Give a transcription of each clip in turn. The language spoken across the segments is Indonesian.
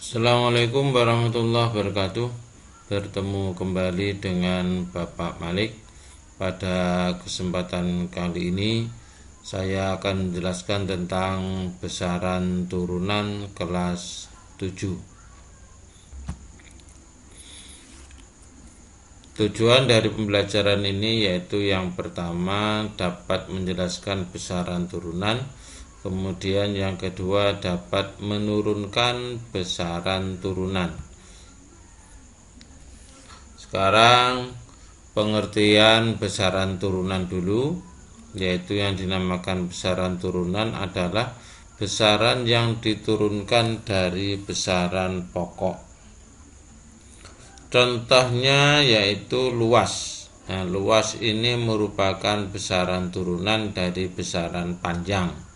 Assalamualaikum warahmatullahi wabarakatuh. Bertemu kembali dengan Bapak Malik. Pada kesempatan kali ini saya akan menjelaskan tentang besaran turunan kelas 7. Tujuan dari pembelajaran ini yaitu yang pertama dapat menjelaskan besaran turunan, kemudian yang kedua dapat menurunkan besaran turunan. Sekarang pengertian besaran turunan dulu, yaitu yang dinamakan besaran turunan adalah besaran yang diturunkan dari besaran pokok. Contohnya yaitu luas. Nah, luas ini merupakan besaran turunan dari besaran panjang.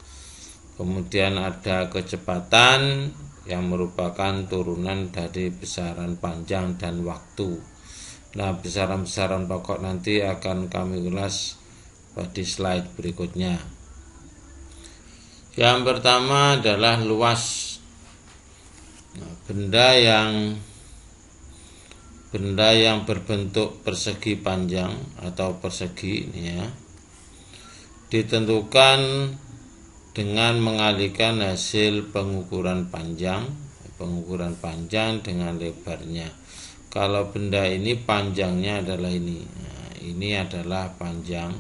Kemudian ada kecepatan yang merupakan turunan dari besaran panjang dan waktu. Nah, besaran-besaran pokok nanti akan kami ulas di slide berikutnya. Yang pertama adalah luas. Nah, benda yang berbentuk persegi panjang atau persegi ini ya, ditentukan dengan mengalihkan hasil pengukuran panjang dengan lebarnya. Kalau benda ini panjangnya adalah ini, nah, ini adalah panjang,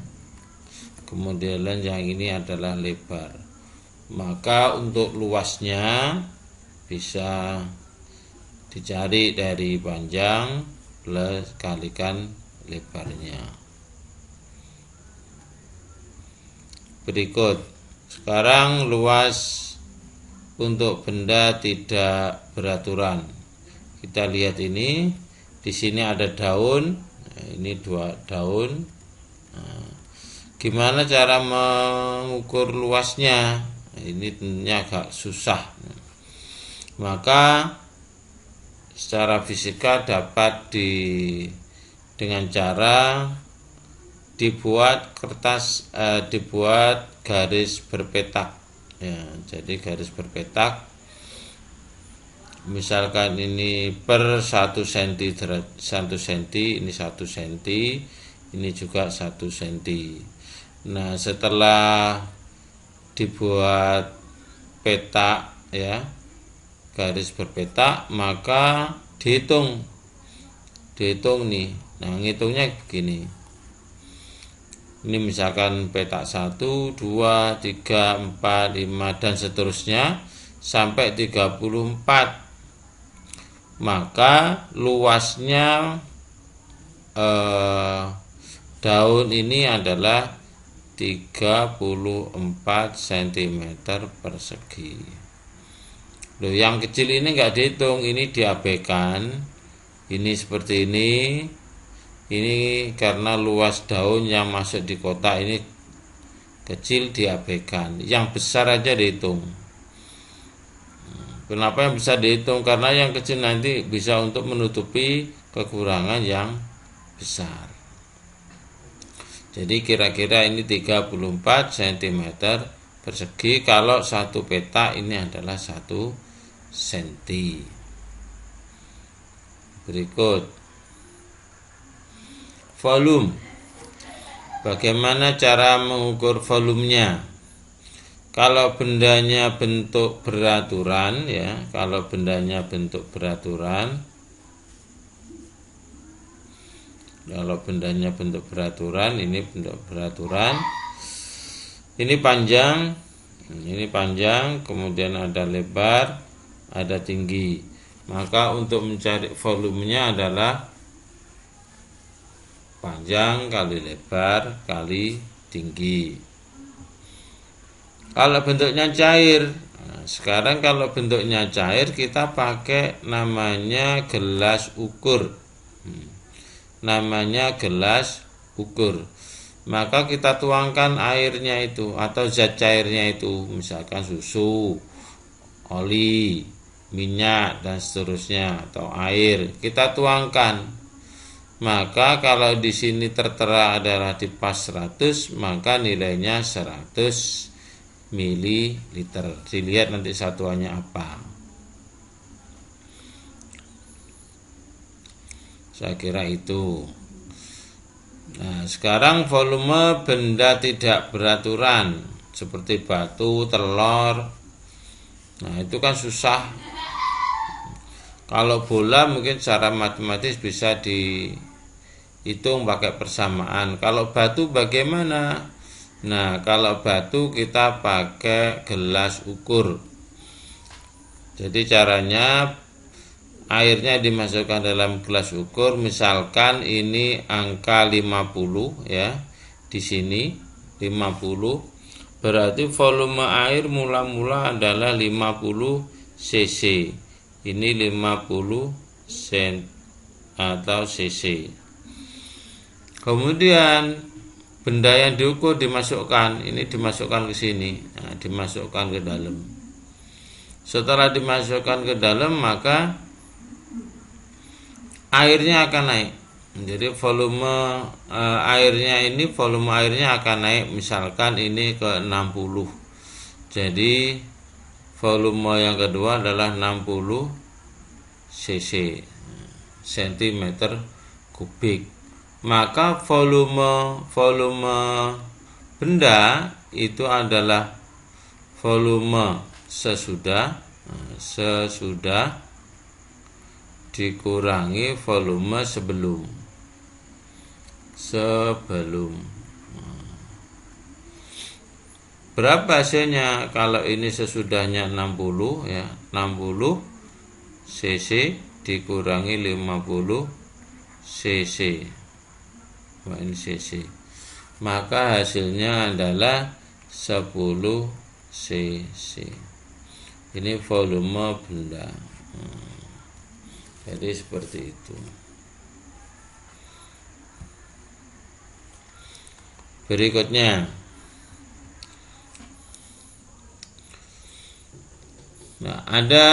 kemudian yang ini adalah lebar. Maka untuk luasnya bisa dicari dari panjang plus kalikan lebarnya. Berikut, sekarang luas untuk benda tidak beraturan. Kita lihat ini, di sini ada daun, ini 2 daun. Nah, gimana cara mengukur luasnya? Ini tentunya agak susah. Maka secara fisika dapat dengan cara dibuat garis berpetak ya. Jadi garis berpetak, misalkan ini per 1 cm, ini 1 cm, ini juga 1 cm. Nah, setelah dibuat petak ya, garis berpetak, maka dihitung nih. Nah, ngitungnya begini. Ini misalkan petak 1, 2, 3, 4, 5 dan seterusnya sampai 34. Maka luasnya daun ini adalah 34 cm persegi. Loh, yang kecil ini enggak dihitung, ini diabaikan. Ini seperti ini. Ini karena luas daun yang masuk di kotak ini kecil, diabaikan. Yang besar aja dihitung. Kenapa yang besar dihitung? Karena yang kecil nanti bisa untuk menutupi kekurangan yang besar. Jadi kira-kira ini 34 cm persegi. Kalau satu petak ini adalah 1 cm. Berikut, volume. Bagaimana cara mengukur volumenya? Kalau bendanya bentuk beraturan ya, ini bentuk beraturan. Ini panjang, kemudian ada lebar, ada tinggi. Maka untuk mencari volumenya adalah panjang kali lebar kali tinggi. Kalau bentuknya cair, nah, sekarang kalau bentuknya cair kita pakai namanya gelas ukur. Maka kita tuangkan airnya itu atau zat cairnya itu, misalkan susu, oli, minyak dan seterusnya, atau air, kita tuangkan. Maka kalau di sini tertera adalah di pas 100, maka nilainya 100 ml. Dilihat nanti satuannya apa. Saya kira itu. Nah, sekarang volume benda tidak beraturan seperti batu, telur. Nah, itu kan susah. Kalau bola mungkin secara matematis bisa dihitung pakai persamaan. Kalau batu bagaimana? Nah, kalau batu kita pakai gelas ukur. Jadi caranya airnya dimasukkan dalam gelas ukur, misalkan ini angka 50 ya. Di sini 50, berarti volume air mula-mula adalah 50 cc. Ini 50 cm atau cc. Kemudian benda yang diukur dimasukkan, ini dimasukkan ke sini. Nah, dimasukkan ke dalam. Setelah dimasukkan ke dalam, maka airnya akan naik. Jadi volume airnya akan naik, misalkan ini ke 60. Jadi volume yang kedua adalah 60 cc cm kubik. Maka volume benda itu adalah volume sesudah dikurangi volume sebelum. Berapa hasilnya? Kalau ini sesudahnya 60 ya, 60 cc dikurangi 50 cc. Wah, ini cc. Maka hasilnya adalah 10 cc. Ini volume benda. Jadi seperti itu. Berikutnya, nah, ada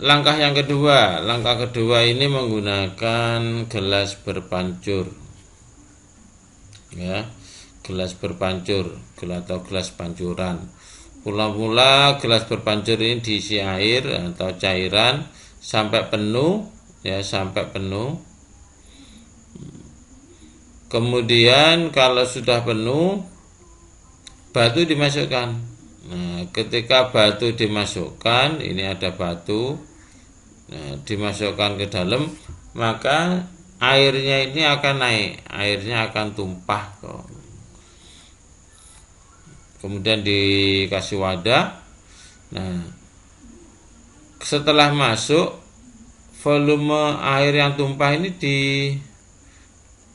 langkah yang kedua. Langkah kedua ini menggunakan gelas berpancur. Ya, gelas berpancur atau gelas pancuran. Mula-mula gelas berpancur ini diisi air atau cairan sampai penuh, ya, sampai penuh. Kemudian kalau sudah penuh, batu dimasukkan. Nah, ketika batu dimasukkan, ini ada batu, nah, dimasukkan ke dalam, maka airnya ini akan naik, airnya akan tumpah kok. Kemudian dikasih wadah. Nah, setelah masuk, volume air yang tumpah ini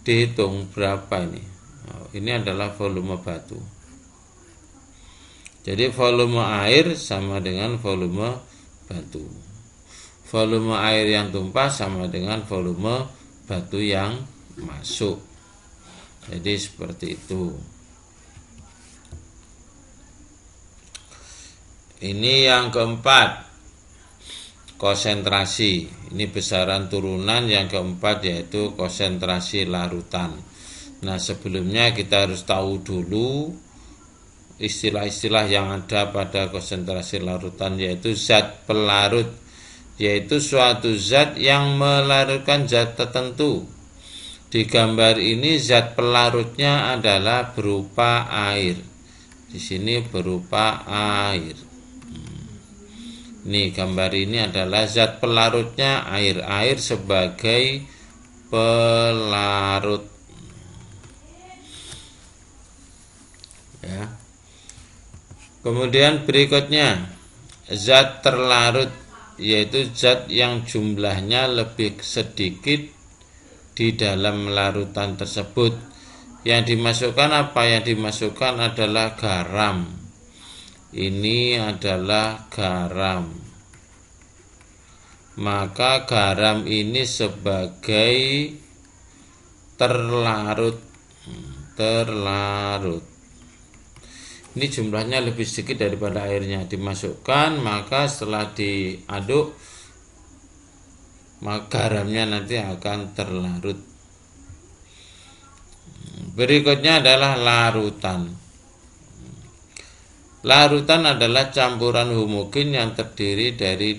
dihitung berapa ini. Oh, ini adalah volume batu. Jadi volume air sama dengan volume batu. Volume air yang tumpah sama dengan volume batu yang masuk. Jadi seperti itu. Ini yang keempat, konsentrasi. Ini besaran turunan yang keempat, yaitu konsentrasi larutan. Nah, sebelumnya kita harus tahu dulu istilah-istilah yang ada pada konsentrasi larutan, yaitu zat pelarut, yaitu suatu zat yang melarutkan zat tertentu. Di gambar ini zat pelarutnya adalah berupa air. Di sini berupa air. Nih, gambar ini adalah zat pelarutnya air. Air sebagai pelarut. Ya. Kemudian berikutnya, zat terlarut, yaitu zat yang jumlahnya lebih sedikit di dalam larutan tersebut. Yang dimasukkan apa? Yang dimasukkan adalah garam. Ini adalah garam. Maka garam ini sebagai terlarut. Ini jumlahnya lebih sedikit daripada airnya. Dimasukkan, maka setelah diaduk, maka garamnya nanti akan terlarut. Berikutnya adalah larutan. Larutan adalah campuran homogen yang terdiri dari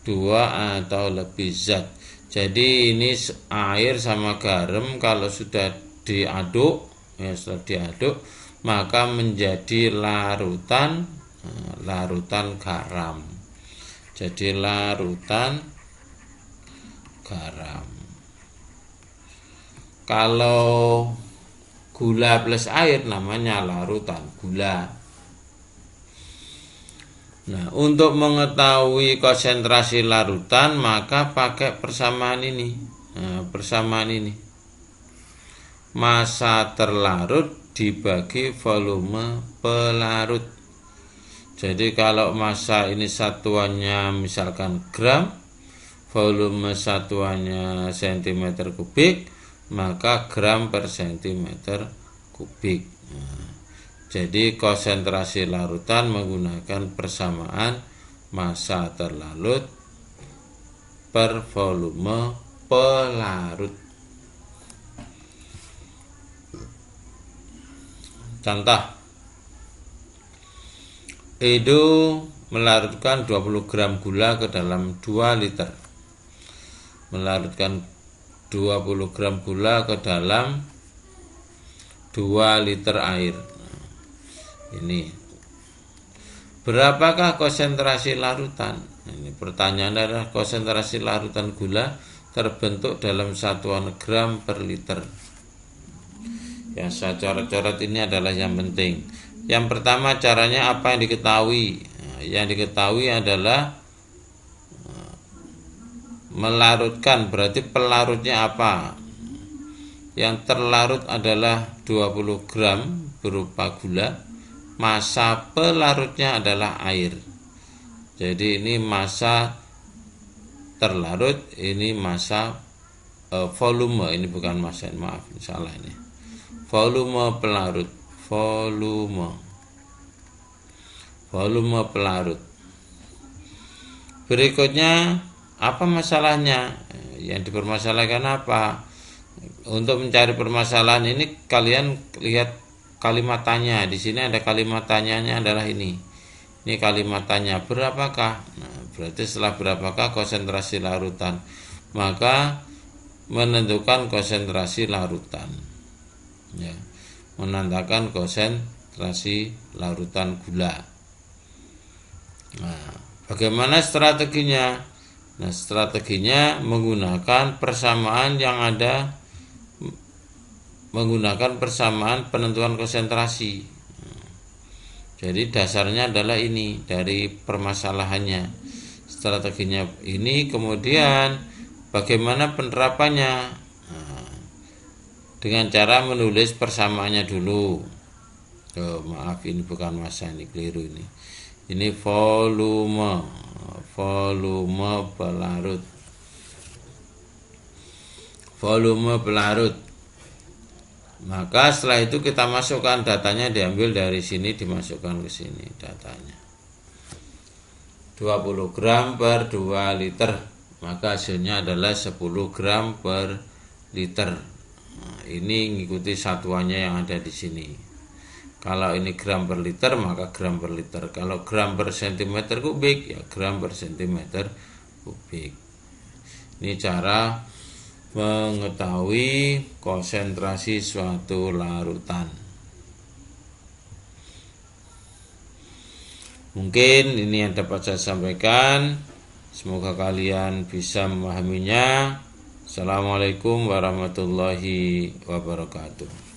dua atau lebih zat. Jadi ini air sama garam kalau sudah diaduk, ya setelah diaduk maka menjadi larutan, larutan garam. Jadi larutan garam. Kalau gula plus air namanya larutan gula. Nah, untuk mengetahui konsentrasi larutan maka pakai persamaan ini. Nah, persamaan ini. Massa terlarut dibagi volume pelarut. Jadi kalau massa ini satuannya misalkan gram, volume satuannya cm kubik, maka gram per cm kubik. Nah, jadi konsentrasi larutan menggunakan persamaan massa terlarut per volume pelarut. Contoh, Edo melarutkan 20 gram gula ke dalam 2 liter. Melarutkan 20 gram gula ke dalam 2 liter air. Ini berapakah konsentrasi larutan? Ini pertanyaan adalah konsentrasi larutan gula terbentuk dalam satuan gram per liter. Yang saya coret-coret ini adalah yang penting. Yang pertama, caranya apa yang diketahui? Yang diketahui adalah melarutkan, berarti pelarutnya apa? Yang terlarut adalah 20 gram berupa gula. Massa pelarutnya adalah air. Jadi ini massa terlarut, ini massa volume, ini bukan massa, maaf, salah ini. Volume pelarut, volume pelarut. Berikutnya, apa masalahnya? Yang dipermasalahkan apa? Untuk mencari permasalahan ini kalian lihat kalimat tanya. Di sini ada kalimat tanyanya adalah ini. Ini kalimat tanya, berapakah? Nah, berarti setelah berapakah konsentrasi larutan, maka menentukan konsentrasi larutan. Ya, menandakan konsentrasi larutan gula. Nah, bagaimana strateginya? Nah, strateginya menggunakan persamaan yang ada, menggunakan persamaan penentuan konsentrasi. Jadi dasarnya adalah ini dari permasalahannya. Strateginya ini, kemudian bagaimana penerapannya? Nah, dengan cara menulis persamaannya dulu. Oh, maaf, ini bukan massa, ini keliru ini. Ini volume pelarut. Volume pelarut. Maka setelah itu kita masukkan datanya, diambil dari sini dimasukkan ke sini datanya. 20 gram per 2 liter, maka hasilnya adalah 10 gram per liter. Nah, ini mengikuti satuannya yang ada di sini. Kalau ini gram per liter maka gram per liter. Kalau gram per cm kubik ya gram per cm kubik. Ini cara mengetahui konsentrasi suatu larutan. Mungkin ini yang dapat saya sampaikan. Semoga kalian bisa memahaminya. Assalamualaikum warahmatullahi wabarakatuh.